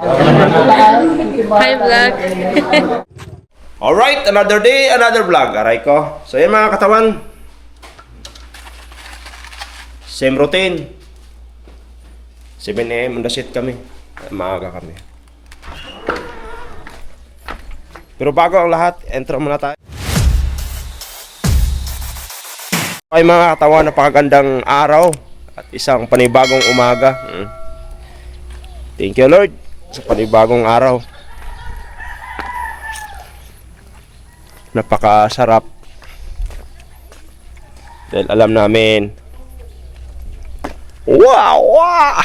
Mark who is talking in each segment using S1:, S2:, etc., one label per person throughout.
S1: Hi vlog.
S2: Alright, another day, another vlog. Aray ko. So yan mga katawan. Same routine. 7 AM on the set kami. Maaga kami. Pero bago ang lahat, intro muna tayo. Ay mga katawan, napakagandang araw at isang panibagong umaga. Thank you Lord sa panibagong araw. Napakasarap. Dahil alam namin. Wow! Wow!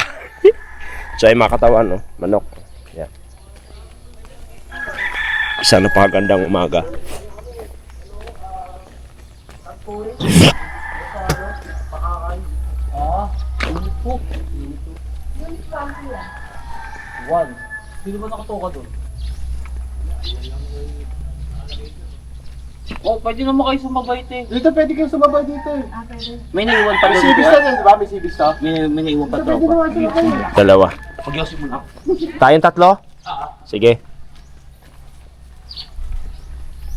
S2: So ay mga katawan, no? Manok. Yan. Isang napakagandang umaga.
S3: One. Sino ba nakatoka doon? Oh, pwede naman kayo sumabay te.
S4: Dito pwede kayo sumabay dito eh.
S3: May naiwan pa
S4: May
S3: doon.
S4: sibis na yan, di ba? May sibis na.
S3: May naiwan pa
S4: Dito pwede
S3: tropa.
S4: naman sumabay eh.
S2: Dalawa.
S3: Pag-yosin mo na.
S2: Tayong tatlo? Sige.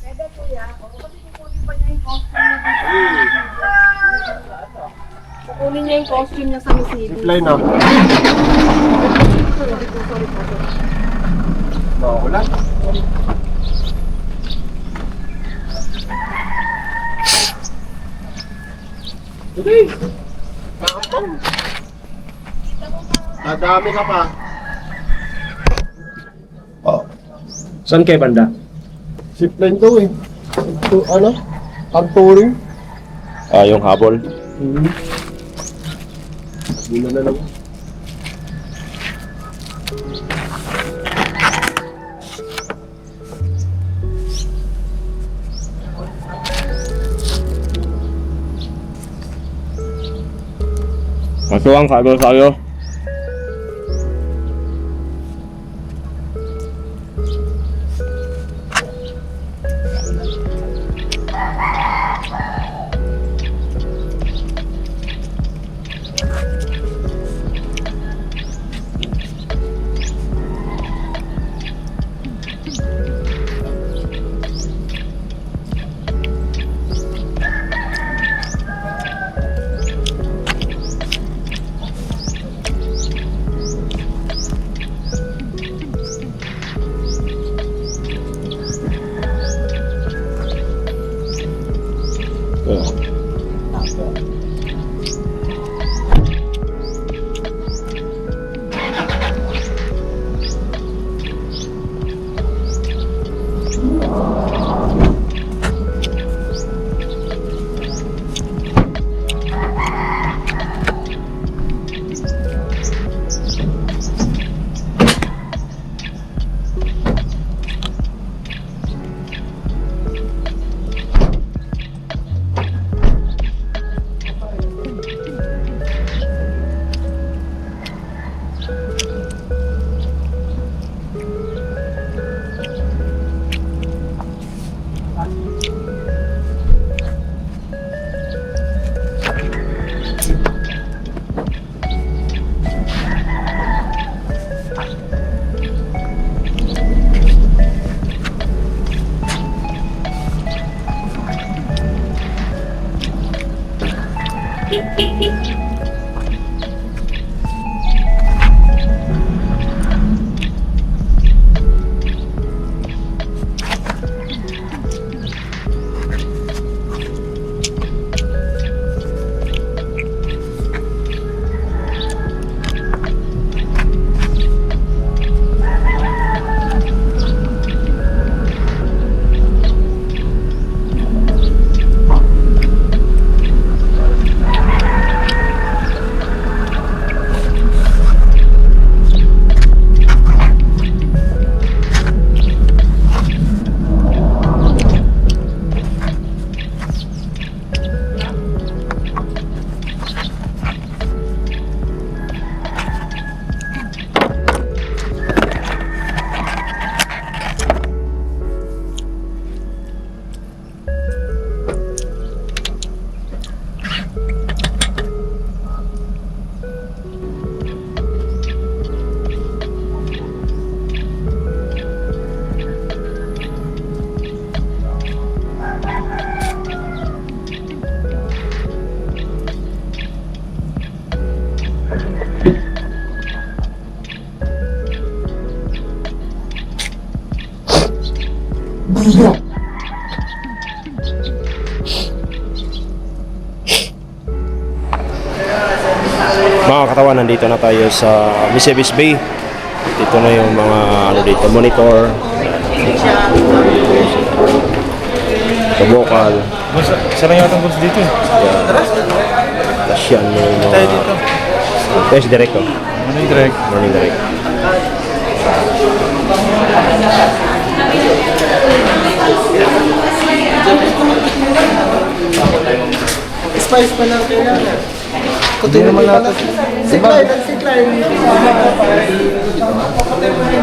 S5: Pwede kuya, kasi kukunin pa niya yung costume niya. Kukunin niya yung costume niya sa Mercedes.
S4: Reply na.
S5: Sorry po.
S4: Wala. Okay. Kampong. Nadami ka pa.
S2: Saan kayo banda?
S4: Zipline daw eh. Ano? Touring.
S2: Yung habol.
S4: Muna na lang.
S2: Masuwang kabel tayo. Mga katawan, nandito na tayo sa Misevis Bay. Dito na yung mga ano dito, monitor, kabokal.
S1: Isa lang yata ang boss dito.
S2: Tapos yan yung mga...
S1: Tayo dito.
S2: Yes, direct oh.
S1: Morning direct.
S2: Morning direct.
S4: Spice pa lang kailangan. Kutin naman natin. Sikline, sikline.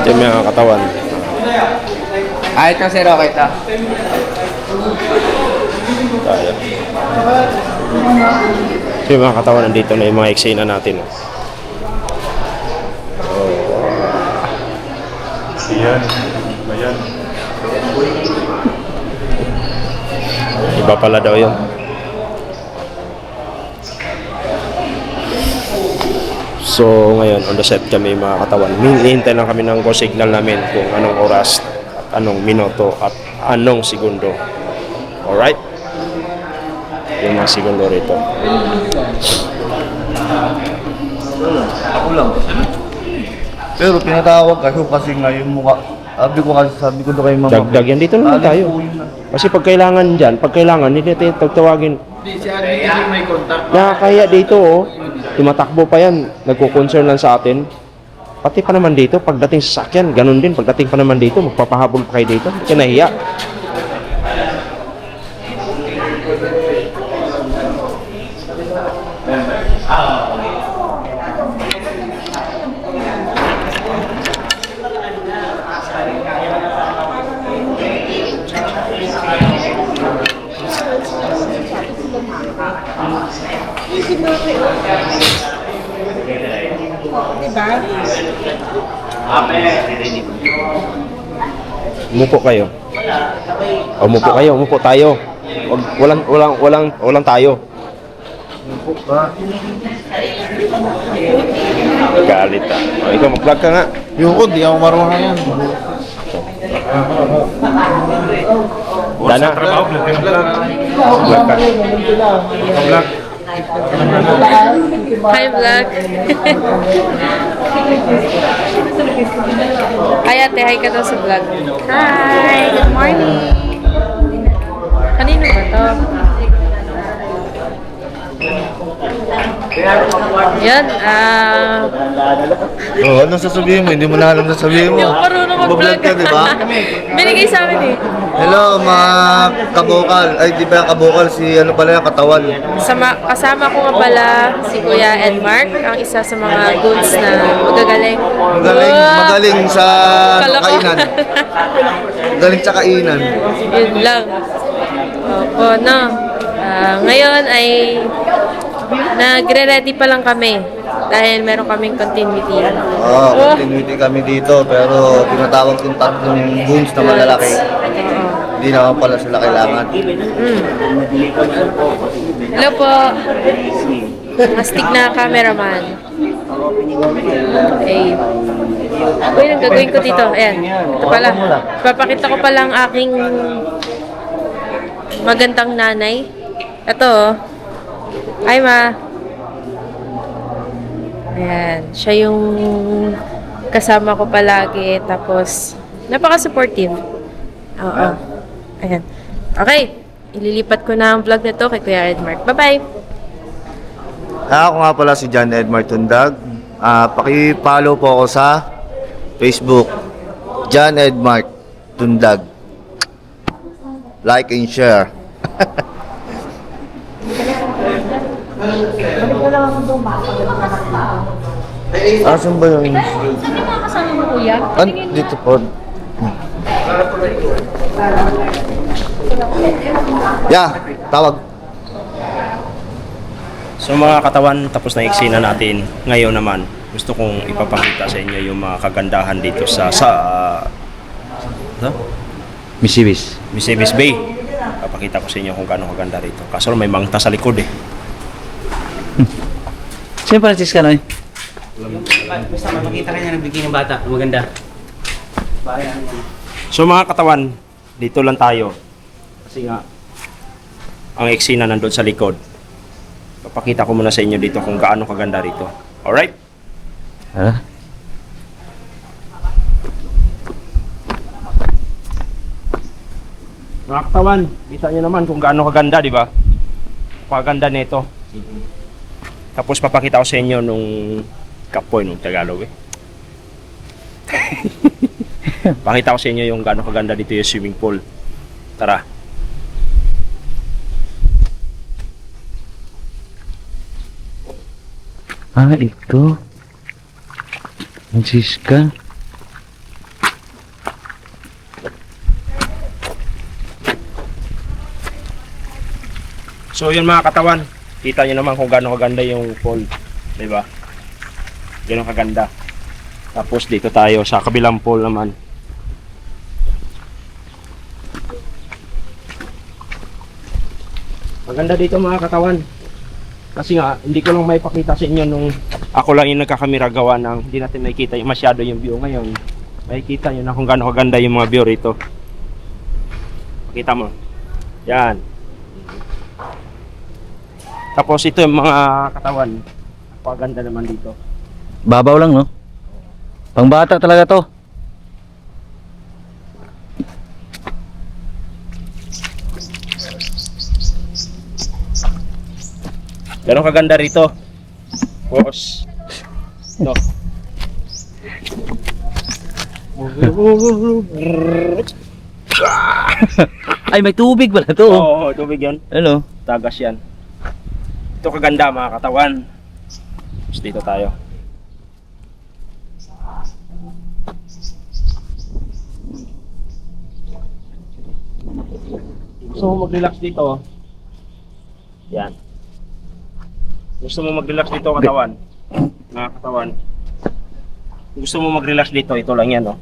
S2: Ito yung mga katawan.
S3: Kahit na sir, okay ta.
S2: Tayo. Ito yung mga katawan, nandito na yung mga eksena natin.
S1: Ayan. Ayan.
S2: Iba pala daw yun. So ngayon, on the set kami mga katawan. Hinihintay lang kami ng go signal namin kung anong oras, at anong minuto, at anong segundo. Alright? Yung mga segundo rito.
S6: Ako lang. Pero pinatawag kayo kasi nga yung mukha. Sabi ko doon kay mama.
S2: Dagdag yan. Dito naman tayo. Kasi pag kailangan dyan, hindi natin tawagin. Nakakaya dito oh. Tumatakbo pa yan. Nagko-concern lang sa atin. Pati pa naman dito, pagdating sa sakyan, ganun din. Pagdating pa naman dito, magpapahabol pa kayo dito. Hindi ka nahiya. Umupo kayo. Umupo tayo. Walang tayo. Galit ah. O, ikaw mag-vlog ka nga.
S6: Yung ko, di ako marunong yan.
S2: Dana.
S1: Trabaho, vlog ka ng vlog.
S2: Vlog ka.
S1: Vlog.
S7: Hi, vlog. Hi, ate. Hi ka daw sa vlog. Hi. Good morning. Kanino ba to? Yan.
S6: Oo, anong sasabihin mo? Hindi mo na alam sasabihin mo.
S7: Hindi ako marunong mag-vlog.
S6: Mag-vlog ka, di ba?
S7: Binigay sa amin eh.
S6: Hello, mga kabukal. Ay, di ba kabukal? Si ano pala yung katawan.
S7: Kasama ko nga pala si Kuya Edmark, ang isa sa mga goods na magagaling.
S6: Magaling sa
S7: Kala ko.
S6: kainan. Magaling sa kainan.
S7: Yun lang. Opo, no. Ngayon ay nagre-ready pa lang kami dahil meron kaming continuity.
S6: Oo, continuity kami dito. Pero tinatawag yung tatlong goons na malalaki. Hindi naman pala sila kailangan.
S7: Hello po. Astig na cameraman. Okay. Uy, ang gagawin ko dito. Ayan. Ito pala. Papakita ko pala ang aking magandang nanay. Ito oh. Hi, ma. Ayan. Siya yung kasama ko palagi. Tapos, napaka-supportive. Oo. Ayan. Okay. Ililipat ko na ang vlog na to kay Kuya Edmark. Bye-bye!
S6: Ako nga pala si John Edmar Tundag. Paki-follow po ako sa Facebook. John Edmar Tundag. Like and share. Asan ba yung...
S7: Saan yung mga kasama mo, Kuya?
S6: Dito po. Yeah, tawag.
S2: So mga katawan, tapos na eksena natin. Ngayon naman, gusto kong ipapakita sa inyo yung mga kagandahan dito sa
S8: Misevis.
S2: Misevis Bay. Papakita ko sa inyo kung gaano kaganda rito. Kaso may mangta sa likod eh.
S8: Sino Francis ka no?
S3: Basta makita ka niya nagbigay ng bata. Maganda.
S2: So mga katawan, dito lang tayo. Kasi nga, ang eksena nandun sa likod. Papakita ko muna sa inyo dito kung gaano kaganda rito. Alright?
S8: Ha?
S2: Mga katawan, kita nyo naman kung gaano kaganda, di ba? Kaganda nito. Tapos papakita ko sa inyo nung kapoy nung Tagalog eh. Pakita ko sa inyo yung gaano kaganda dito yung swimming pool. Tara.
S8: Ah, ito. Francisca.
S2: So yun mga katawan, kita nyo naman kung gaano kaganda yung pool, di ba? Gaano kaganda. Tapos dito tayo sa kabilang pool naman. Maganda dito mga katawan. Kasi nga, hindi ko lang may pakita sa inyo nung ako lang yung nagkakamera gawa ng hindi natin makikita masyado yung view ngayon. Makikita nyo na kung gaano kaganda yung mga view rito. Pakita mo. Yan. Tapos ito yung mga katawan. Paganda naman dito.
S8: Babaw lang, no? Pangbata talaga to.
S2: Ganun kaganda rito. Tapos no.
S8: Ay, may tubig pala to.
S2: Oo, tubig yan.
S8: Ano?
S2: Tagas yan. Ito kaganda mga katawan. Tapos dito tayo. Gusto mo mag-relax dito? Yan. Gusto mo mag-relax dito katawan? Mga katawan. Gusto mo mag-relax dito? Ito lang yan, oh.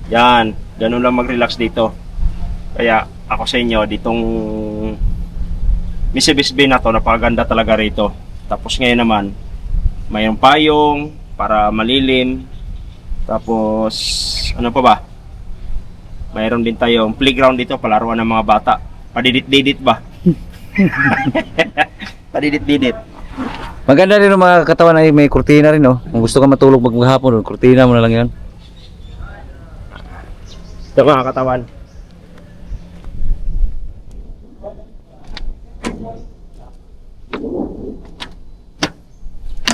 S2: Yan. Ganun lang mag-relax dito. Kaya ako sa inyo, ditong Misibis Bay na to, napakaganda talaga rito. Tapos ngayon naman, mayroong payong para malilim. Tapos, ano pa ba? Mayroon din tayong playground dito, palaruan ng mga bata. Padidit-didit ba? Padidit-didit.
S8: Maganda rin yung mga katawan ay may kurtina rin, no? Kung gusto ka matulog maghapon, kurtina mo na lang yan.
S2: Ito mga katawan.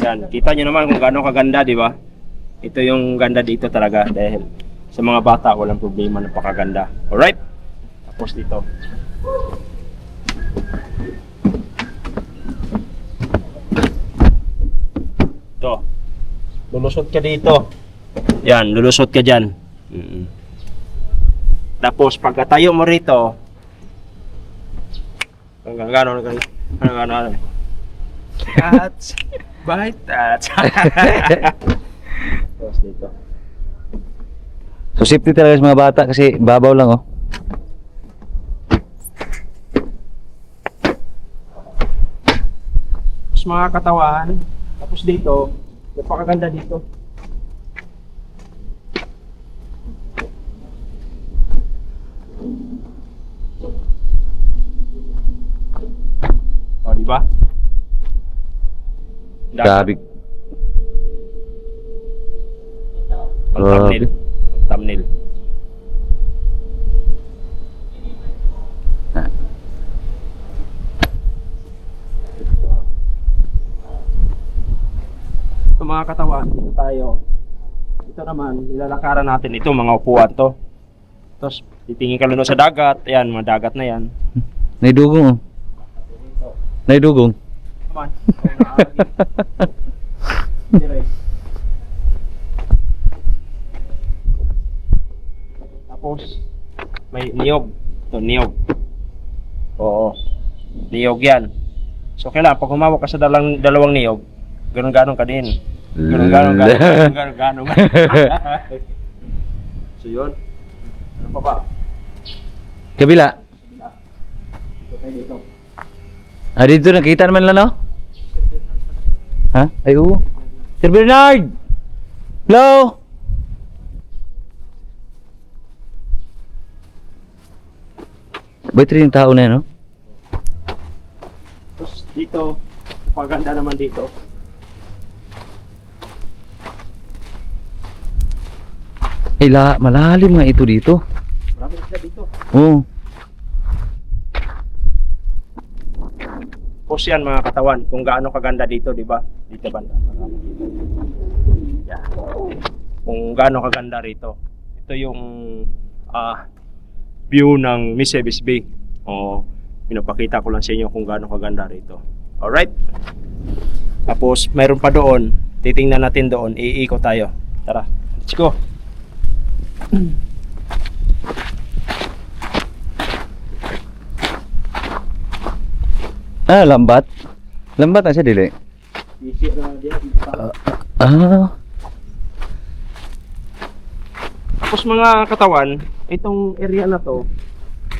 S2: Yan, kita nyo naman kung gaano kaganda, di ba? Ito yung ganda dito talaga dahil sa mga bata walang problema, napakaganda. Alright? Tapos dito. Ito. Lulusot ka dito. Yan, lulusot ka dyan. Tapos pagkatayo mo rito, hanggang gano'n, touch, bye touch. Tapos dito.
S8: So safety talaga sa mga bata kasi babaw lang, oh.
S2: Tapos mga katawan, tapos dito, napakaganda dito. O, di ba?
S8: Grabe.
S2: Ang thumbnail. Ang thumbnail. Ito mga katawan, dito tayo. Ito naman, nilalakaran natin ito, mga upuan to. Tapos, titingin ka luno sa dagat. Ayan, mga dagat na yan.
S8: Naidugong, oh. Naidugong.
S2: Come on. Tapos, may niyog. Ito, niyog. Oo. Niyog yan. So, kailangan, pag humawak ka sa dalawang niyog, ganun-ganon ka din. Ganun-ganon. So, yun. Ano pa ba?
S8: Kabila.
S2: Dito.
S8: Ah, dito nakita naman lang, no? Ha? Ay, oo. Sir Bernard! Hello? Ba't rin yung tao na yan, no?
S2: Tapos dito, paganda naman dito.
S8: Malalim nga ito dito.
S2: Marami sila dito.
S8: Oo.
S2: Tapos yan mga katawan, kung gaano kaganda dito, di ba? Dito banda. Yan. Kung gaano kaganda rito. Ito yung view ng Misamis Bay. O, pinapakita ko lang sa inyo kung gaano kaganda rito. Alright? Tapos, mayroon pa doon. Titingnan natin doon. Iikot tayo. Tara, let's go.
S8: Lambat. Lambat na siya, dili.
S2: Tapos mga katawan, itong area na to,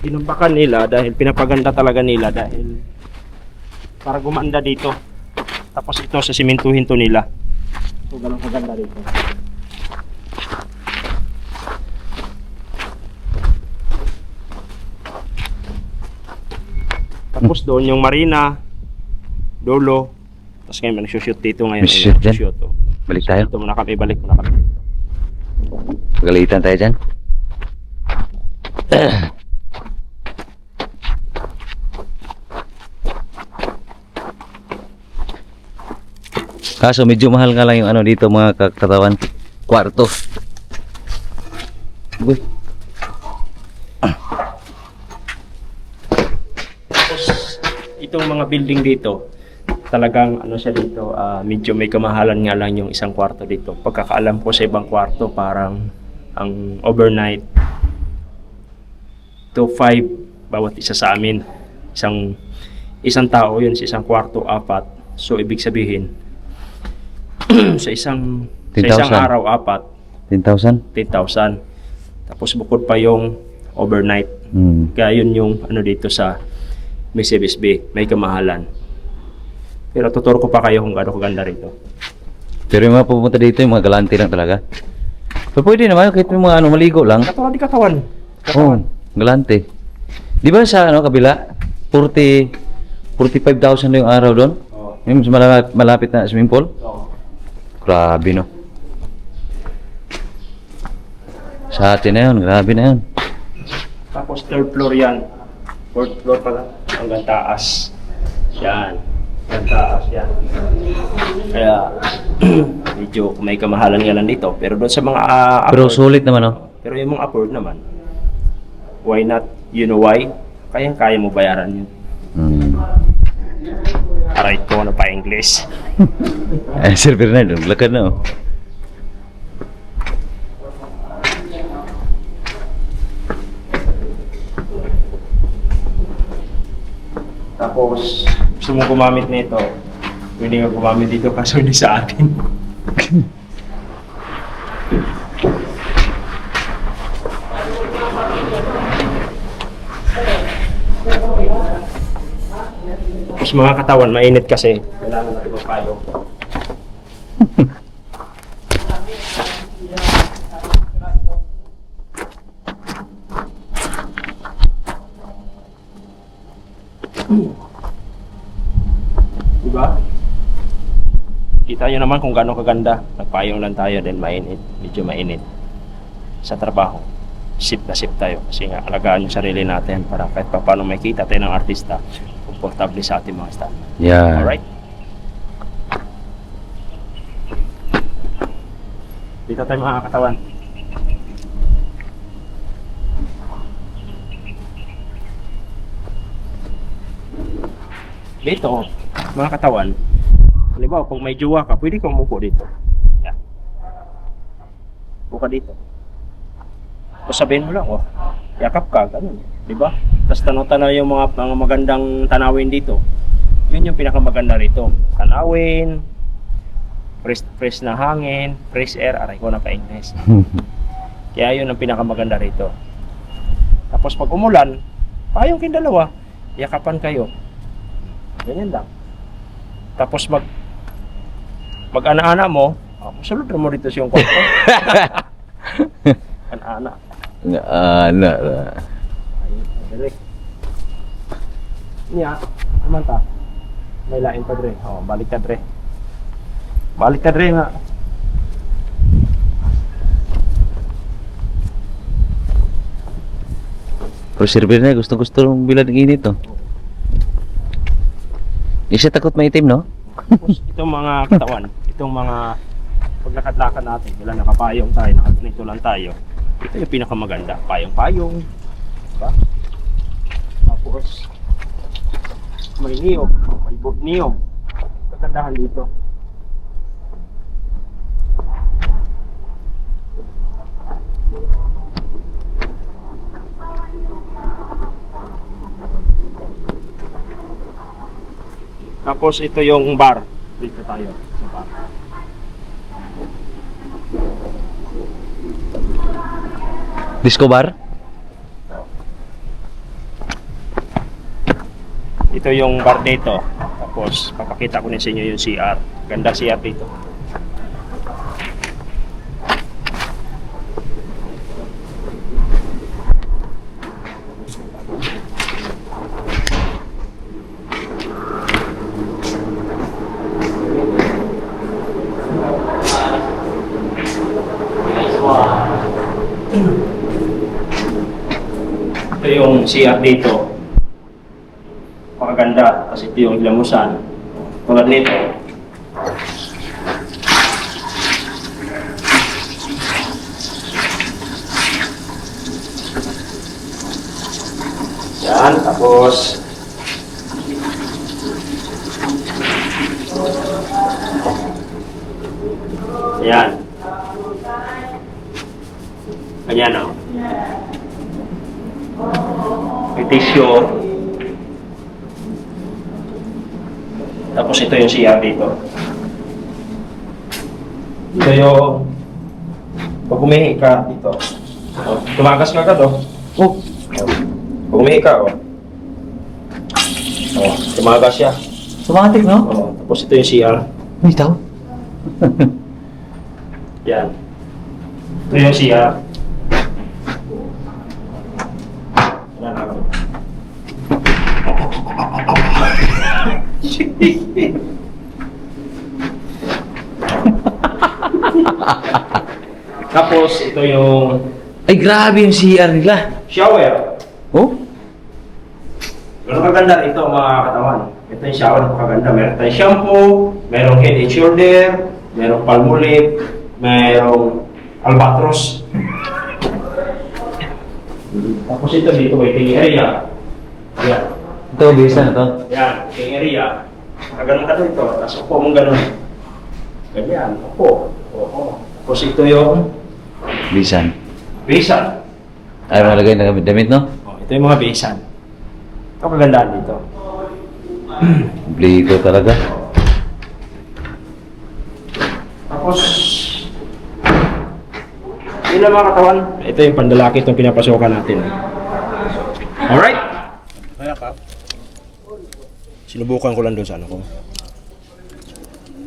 S2: pinambakan nila dahil pinapaganda talaga nila dahil para gumanda dito. Tapos ito sa simentuhin to nila. So ganun kaganda dito. Tapos doon yung marina, Dolo. Tapos ngayon nagsushoot dito ngayon.
S8: Nagsushoot dyan?
S2: Nagsushoot, oh.
S8: Balik tayo.
S2: Dito muna kami, balik muna kami.
S8: Pagalitan tayo dyan. Kaso medyo mahal nga lang yung ano dito mga katawan. Kwarto. Uy.
S2: Tapos itong mga building dito, talagang ano siya dito, medyo may kamahalan nga lang yung isang kwarto dito. Pagkakaalam ko sa ibang kwarto, parang ang overnight 2.5 bawat isa sa amin. Isang tao yun sa isang kwarto, 4. So ibig sabihin sa isang
S8: 10,000.
S2: araw 4,
S8: 10,000?
S2: 10,000. Tapos bukod pa yung overnight. Kaya yun yung ano dito sa Misamis Bay, may kamahalan. Pero tuturo ko pa kayo kung gaano kaganda rito.
S8: Pero yung mga pupunta dito, yung mga galante lang talaga. So pwede naman, kahit yung mga ano, maligo lang.
S2: Katawan di katawan.
S8: Oo, galante. Di ba sa ano, kabila, 45,000 na yung araw doon?
S2: Oo.
S8: Yung mas malapit na swimming pool?
S2: Oo.
S8: Grabe no. Sa atin na yun, grabe na yun.
S2: Tapos third floor yan. Fourth floor pala. Hanggang taas. Yan. Hanggang taas yan. Kaya medyo may kamahalan nga lang dito. Pero doon sa mga
S8: Pero
S2: upward,
S8: sulit naman no.
S2: pero yung mga upward naman, why not? You know why? Kaya mo bayaran yun. Aray ko ano pa English.
S8: Sir Bernardo, lakad na oh.
S2: Tapos, gusto mong gumamit nito, pwede nga gumamit dito kaso hindi sa atin. Tapos mga katawan, mainit kasi. Kailangan natin magpayong. Diba? Kita nyo naman kung gaano kaganda. Nagpayong lang tayo, then mainit. Medyo mainit. Sa trabaho, sip na sip tayo. Kasi nga, alagaan yung sarili natin para kahit pa paano makita tayo ng artista, komportable sa ating mga stand.
S8: Yeah.
S2: Alright? Dito tayo mga katawan. Dito, mga katawan, halimbawa, kung may jowa ka, pwede kang umupo dito. Yan. Upo ka dito. O sabihin mo lang, oh, yakap ka, ganun. Diba? Tapos tanaw-tanaw yung mga magandang tanawin dito. Yun yung pinakamaganda rito. Tanawin, fresh na hangin, fresh air, aray ko na pa-English. Kaya yun ang pinakamaganda rito. Tapos pag umulan, payong kayong dalawa, yakapan kayo. Ganyan lang. Tapos mag-ana-ana mo, Masulod mo dito siyang kwarto. Ana-ana.
S8: Ana.
S2: Direk. Niya, naman ta. May lain pa dre. Oh, balik ka dre. Balik ka dre nga.
S8: Pero server na, gusto ng bilad ng init, no? Di siya takot maitim, no?
S2: Tapos itong mga katawan, itong mga paglakad-lakad natin, wala nakapayong tayo, nakaganito lang tayo. Ito yung pinakamaganda, payong-payong. Diba? Tapos may niyog, may niyog. Kagandahan dito. Tapos ito yung bar. Dito tayo sa bar.
S8: Disco bar?
S2: Ito yung bar dito. Tapos papakita ko na sa inyo yung CR. Ganda CR dito. Ito yung CR dito. Pakaganda kasi ito yung ilamusan. Tulad nito. Yan, tapos yan. Ganyan o. May tissue. Tapos ito yung CR dito. Ito yung pag umihi ka dito. Oh, tumagas ka agad oh. Oh. Pag umihi ka oh. Oh, tumagas siya.
S8: Automatic, no?
S2: Oh, tapos ito yung CR.
S8: May tao?
S2: Yan. Ito yung CR. Yan ako. Tapos ito yung
S8: Ay, grabe yung CR nila.
S2: shower.
S8: Oh?
S2: Pero kaganda ito mga katawan. Ito yung shower, kaganda. Meron tayong shampoo, merong head and shoulder, merong palmolive, merong albatros. Tapos ito dito may king area. Yan.
S8: Ito, bisa na to.
S2: Yan, king area. Kaganon ka dito, tapos upo mong ganon. Ganyan, upo. Oo. Tapos ito yung
S8: Bisan.
S2: basin.
S8: Ay, malagay na damit, no?
S2: Oh, ito yung mga basin. Ito ang kagandaan dito.
S8: Bligo talaga.
S2: Tapos, yun lang mga katawan. Ito yung pandalaki itong pinapasokan natin. Alright? Sinubukan ko lang doon sa ano ko.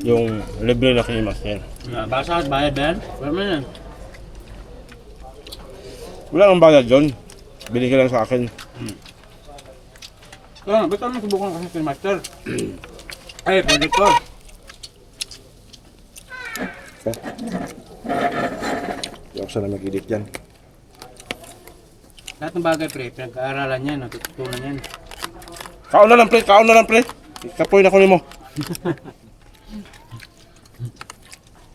S2: Yung libre na kinimaster.
S3: Basa at bayad ba yan? Wala mo yan.
S2: Wala nang bayad doon. Binigay lang sa akin.
S3: Ba't ano subukan kasi kay Master? Ay, pwede ko.
S2: Hindi ako sana mag-edit yan.
S3: Lahat ng bagay, pre, pinag-aaralan yan, natututunan yan.
S2: Kaon na lang pre, kaon na lang pre. Kapoy na ko mo.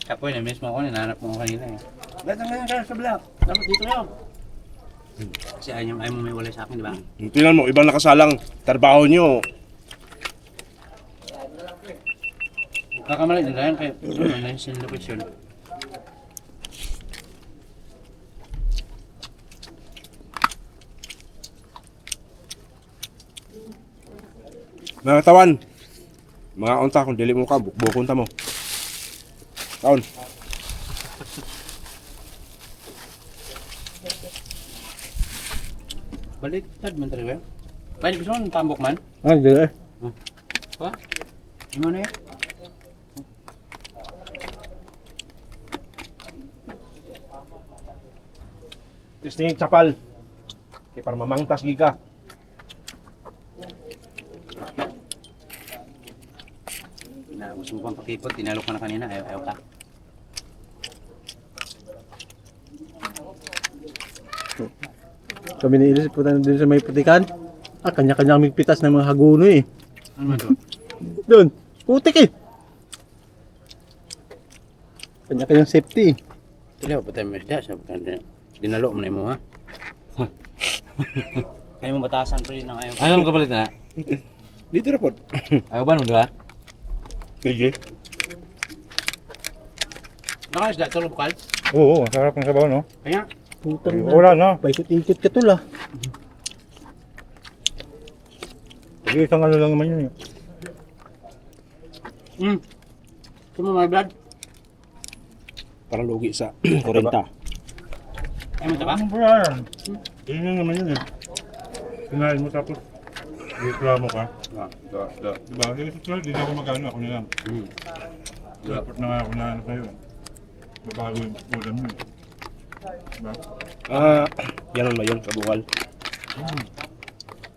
S3: Kapoy, na-miss mo ako, ninanap mo kanina eh. Lahat ng ganyan ka sa vlog. Dapat dito yun. Kasi ayaw mo may wala sa akin, di ba?
S2: Tingnan mo, ibang nakasalang trabaho nyo.
S3: Kakamali nila yan kaya ano yung sin location.
S2: Mga katawan, mga unta kung dili mo ka, bukunta mo. Taon.
S3: Baliktad man talaga. Pwede gusto mo ng tambok man?
S2: Ah, dili.
S3: Pa? Ano na yan?
S2: Testing chapal. Kaya para mamangtas giga.
S3: Na, gusto mo pang pakipot, tinalo ka na kanina, ayaw ka.
S4: Kami niilis po tayo dun sa may putikan. Kanya-kanya kami pitas ng mga haguno eh.
S3: Ano man to?
S4: Doon, putik eh. Kanya-kanyang safety.
S3: Tila, pa tayo mesda, sabi ka, dinalo mo na mo, ha? Kaya mo batasan pa rin ng ayaw. Ayaw mo kapalit na?
S2: Dito na po.
S3: Ayaw ba, no, di ba?
S2: Sige.
S3: Nakaisda, ito bukal?
S1: Oo, sarap ng sabaw, no?
S3: Kaya,
S4: Putang na.
S1: Wala na.
S4: Paikot-ikot ka tula.
S1: Sige, isang ano lang naman yun eh.
S3: ito mo, my blood.
S2: Para lugi sa 40.
S3: Ayaw mo ito ba?
S1: Ano ba yan? Yun lang naman yun eh. Kinain mo tapos reklamo ka. Diba? Di na ako magano, ako na lang. Dapat na nga ako na ano sa'yo. Babago yung ulam mo eh. Diba?
S2: Yan naman yun, kabukal.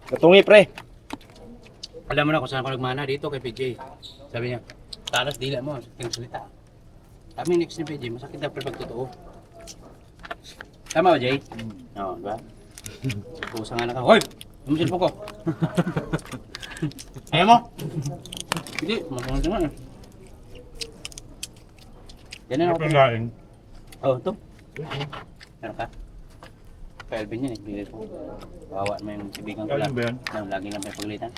S2: Katungi, pre.
S3: Alam mo na kung saan ako nagmana dito kay PJ. Sabi niya, talas dila mo, tingin salita. Sabi next ni PJ, masakit daw pag totoo. Tama ba, Jay? Oo, diba? Pusa nga na ka. Hoy! Lumisil po ko. Ayaw mo? Hindi, masunod naman eh. Yan na ako.
S1: Ang laing.
S3: Oh, ito. Meron ka? Kay Alvin yan eh, bigay ko. Bawa mo yung sibigan ko lang.
S1: Alvin ba yan?
S3: Na, lagi lang may paglitan.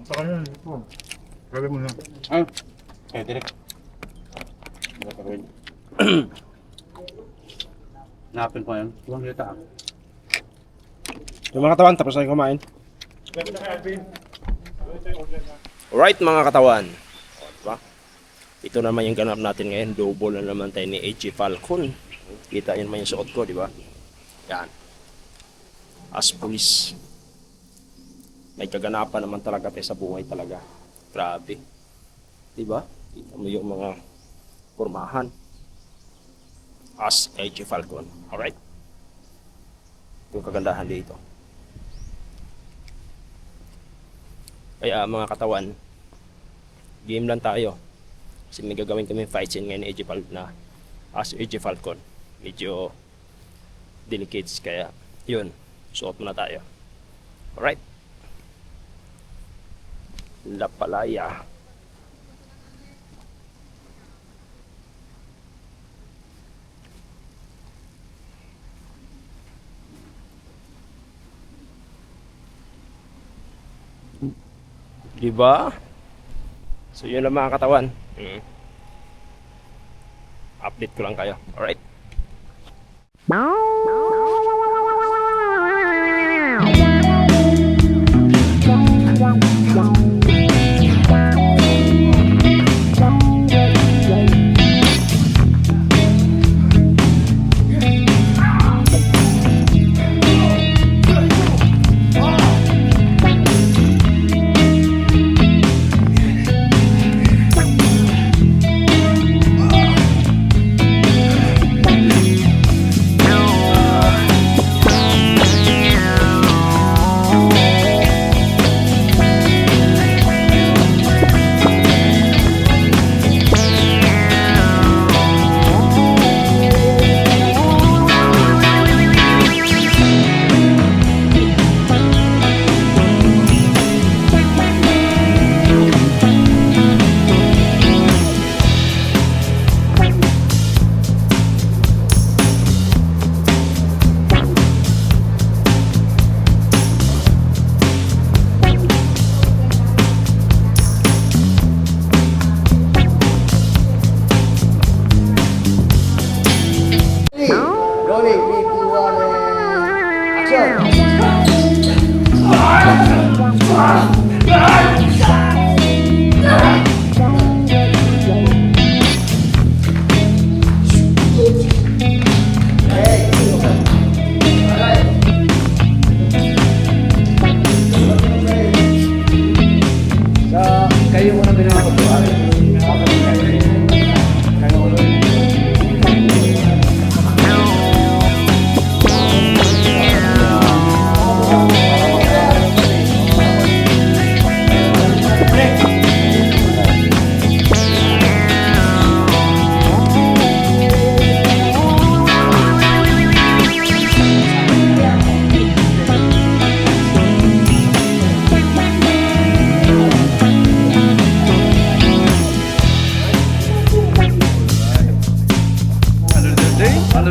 S1: Ang saka yun ito. Grabe mo na.
S3: Ah, kaya direct. Wala pa rin. Napin ko yun. Huwag lita ah.
S2: Yung mga katawan, tapos na kumain. Alright mga katawan. O, diba? Ito naman yung ganap natin ngayon. Double na naman tayo ni AJ Falcon. Kita yun naman yung suot ko, di ba? Yan. As police. May kaganapan naman talaga tayo sa buhay talaga. Grabe. Di ba? Kita mo yung mga pormahan. As AJ Falcon. Alright? Yung kagandahan dito. Kaya mga katawan, game lang tayo. Kasi may gagawin kami fight scene ngayon ni AJ Falcon na as AJ Falcon. Medyo delicates kaya yun, suot muna tayo. Alright. Lapalaya. Diba? So yun lang mga katawan. Update ko lang kayo. Alright.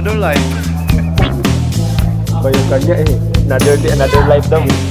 S6: another life.
S2: Ba yung kanya eh. Another day, another life daw eh.